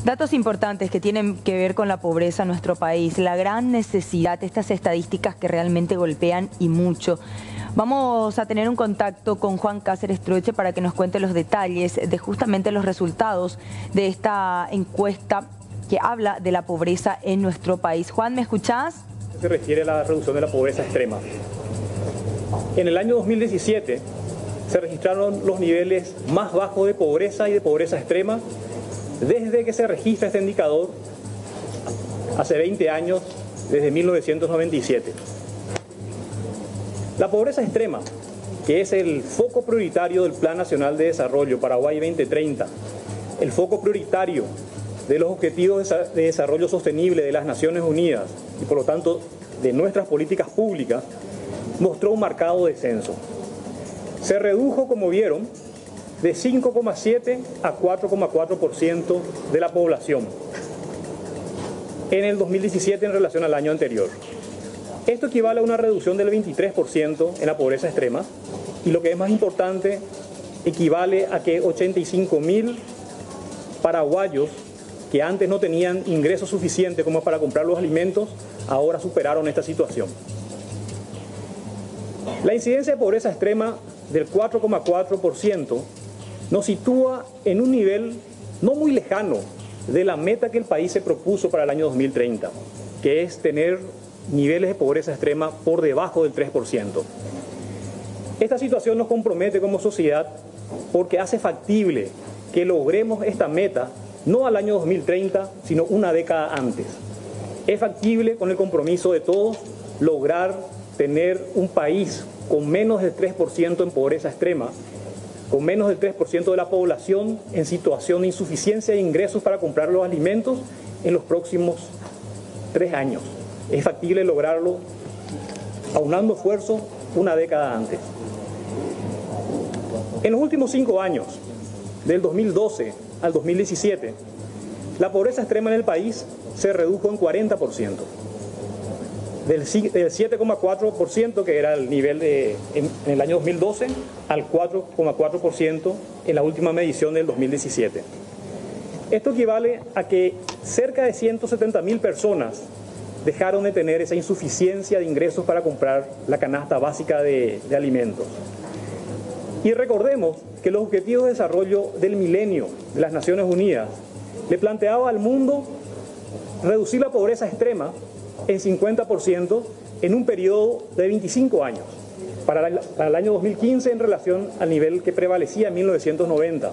Datos importantes que tienen que ver con la pobreza en nuestro país, la gran necesidad, estas estadísticas que realmente golpean y mucho. Vamos a tener un contacto con Juan Cáceres Troche para que nos cuente los detalles de justamente los resultados de esta encuesta que habla de la pobreza en nuestro país. Juan, ¿me escuchás? Se refiere a la reducción de la pobreza extrema. En el año 2017 se registraron los niveles más bajos de pobreza y de pobreza extrema desde que se registra este indicador hace 20 años, desde 1997. La pobreza extrema, que es el foco prioritario del Plan Nacional de Desarrollo Paraguay 2030, el foco prioritario de los Objetivos de Desarrollo Sostenible de las Naciones Unidas y por lo tanto de nuestras políticas públicas, mostró un marcado descenso. Se redujo, como vieron, de 5,7 a 4,4% de la población en el 2017 en relación al año anterior. Esto equivale a una reducción del 23% en la pobreza extrema y lo que es más importante, equivale a que 85.000 paraguayos que antes no tenían ingresos suficientes como para comprar los alimentos, ahora superaron esta situación. La incidencia de pobreza extrema del 4,4% nos sitúa en un nivel no muy lejano de la meta que el país se propuso para el año 2030, que es tener niveles de pobreza extrema por debajo del 3%. Esta situación nos compromete como sociedad porque hace factible que logremos esta meta no al año 2030, sino una década antes. Es factible con el compromiso de todos lograr tener un país con menos del 3% en pobreza extrema, con menos del 3% de la población en situación de insuficiencia de ingresos para comprar los alimentos en los próximos 3 años. Es factible lograrlo aunando esfuerzos una década antes. En los últimos 5 años, del 2012 al 2017, la pobreza extrema en el país se redujo en 40%. Del 7,4% que era el nivel en el año 2012 al 4,4% en la última medición del 2017. Esto equivale a que cerca de 170.000 personas dejaron de tener esa insuficiencia de ingresos para comprar la canasta básica de alimentos. Y recordemos que los Objetivos de Desarrollo del Milenio de las Naciones Unidas le planteaba al mundo reducir la pobreza extrema en 50% en un periodo de 25 años, para el año 2015 en relación al nivel que prevalecía en 1990.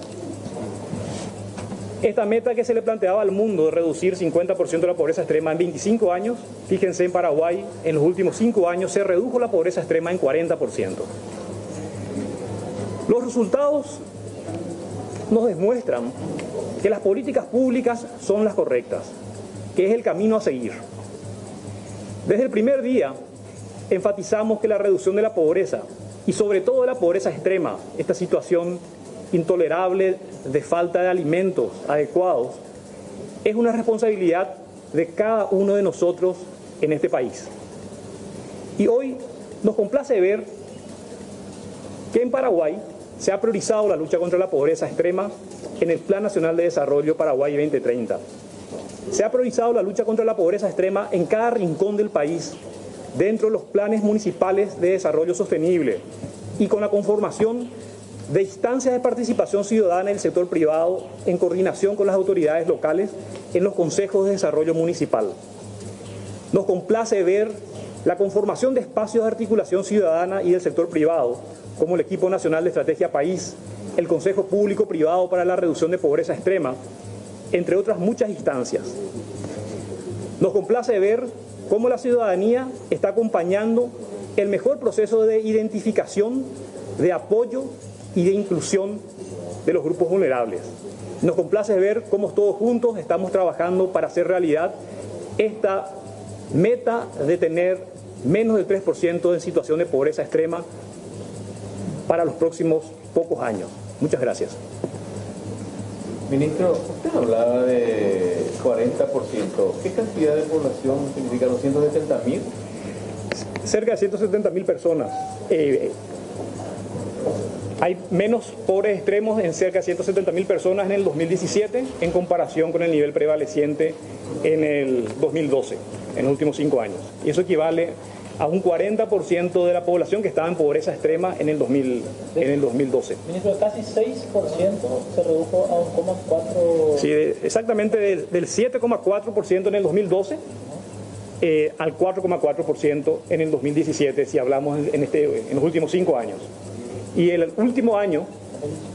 Esta meta que se le planteaba al mundo de reducir 50% de la pobreza extrema en 25 años, fíjense en Paraguay, en los últimos 5 años se redujo la pobreza extrema en 40%. Los resultados nos demuestran que las políticas públicas son las correctas, que es el camino a seguir. Desde el primer día enfatizamos que la reducción de la pobreza y sobre todo de la pobreza extrema, esta situación intolerable de falta de alimentos adecuados, es una responsabilidad de cada uno de nosotros en este país. Y hoy nos complace ver que en Paraguay se ha priorizado la lucha contra la pobreza extrema en el Plan Nacional de Desarrollo Paraguay 2030. Se ha priorizado la lucha contra la pobreza extrema en cada rincón del país, dentro de los planes municipales de desarrollo sostenible y con la conformación de instancias de participación ciudadana del sector privado en coordinación con las autoridades locales en los consejos de desarrollo municipal. Nos complace ver la conformación de espacios de articulación ciudadana y del sector privado, como el Equipo Nacional de Estrategia País, el Consejo Público Privado para la Reducción de Pobreza Extrema, entre otras muchas instancias. Nos complace ver cómo la ciudadanía está acompañando el mejor proceso de identificación, de apoyo y de inclusión de los grupos vulnerables. Nos complace ver cómo todos juntos estamos trabajando para hacer realidad esta meta de tener menos del 3% en situación de pobreza extrema para los próximos pocos años. Muchas gracias. Ministro, usted hablaba de 40%. ¿Qué cantidad de población significa? ¿270.000? Cerca de 170.000 personas Hay menos pobres extremos en cerca de 170.000 personas en el 2017 en comparación con el nivel prevaleciente en el 2012, en los últimos 5 años. Y eso equivale a un 40% de la población que estaba en pobreza extrema en el 2012. Ministro, casi 6% se redujo a 1,4%. Sí, exactamente del 7,4% en el 2012 al 4,4% en el 2017, si hablamos en los últimos 5 años. Y el último año,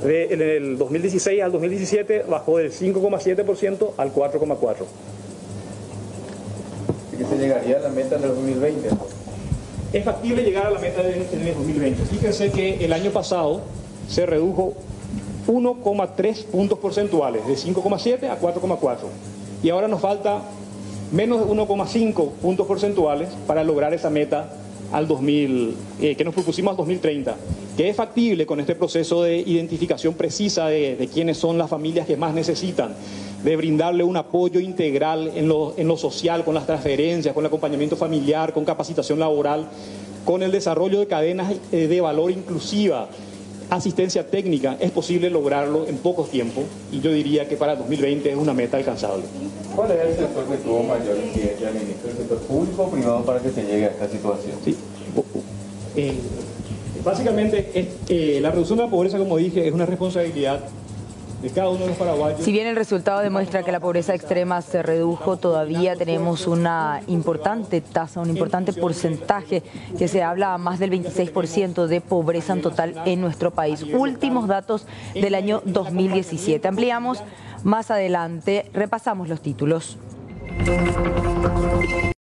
en el 2016 al 2017, bajó del 5,7% al 4,4%. ¿Y que se llegaría a la meta en el 2020? Es factible llegar a la meta en el 2020. Fíjense que el año pasado se redujo 1,3 puntos porcentuales, de 5,7 a 4,4. Y ahora nos falta menos de 1,5 puntos porcentuales para lograr esa meta que nos propusimos al 2030, que es factible con este proceso de identificación precisa de quiénes son las familias que más necesitan, de brindarle un apoyo integral en lo social, con las transferencias, con el acompañamiento familiar, con capacitación laboral, con el desarrollo de cadenas de valor inclusiva, asistencia técnica. Es posible lograrlo en poco tiempo y yo diría que para 2020 es una meta alcanzable. ¿Cuál es el sector que tuvo mayor incidencia, ministro? ¿El sector público o privado para que se llegue a esta situación? Sí. Básicamente, la reducción de la pobreza, como dije, es una responsabilidad de cada uno de los paraguayos. Si bien el resultado demuestra que la pobreza extrema se redujo, todavía tenemos una importante tasa, un importante porcentaje, que se habla a más del 26% de pobreza en total en nuestro país. Últimos datos del año 2017. Ampliamos más adelante, repasamos los títulos.